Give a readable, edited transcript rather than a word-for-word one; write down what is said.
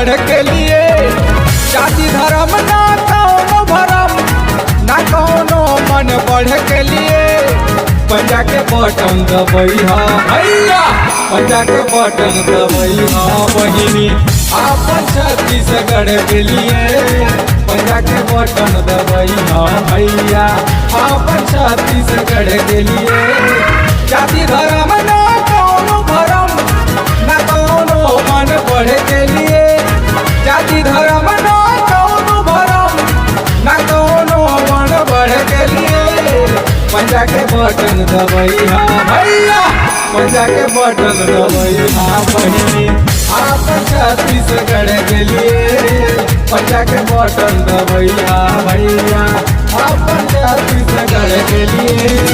छत्तीसगढ़ के लिए। जाति धर्म ना कौनो भरम, ना कौनो मन बढ़ के लिए। पंजा के बटन दबैहा भैया, पंजा के बटन दबैहा बहिनी आपन छत्तीसगढ़ के लिए। पंजा के बटन दबैहा भैया आपन छत्तीसगढ़ के लिए। जाति धर्म ना कौनो भरम, ना कौनो मन बढ़ के लिए। जाति धर्म ना कौनो भरम, ना कौनो मन बढ़ के लिए। पंजा के बटन दबैहा भैया, पंजा के बटन दबैहा बहिनी आपन छत्तीसगढ़ के लिए। पंजा के बटन दबैहा भैया आपन छत्तीसगढ़ के लिए।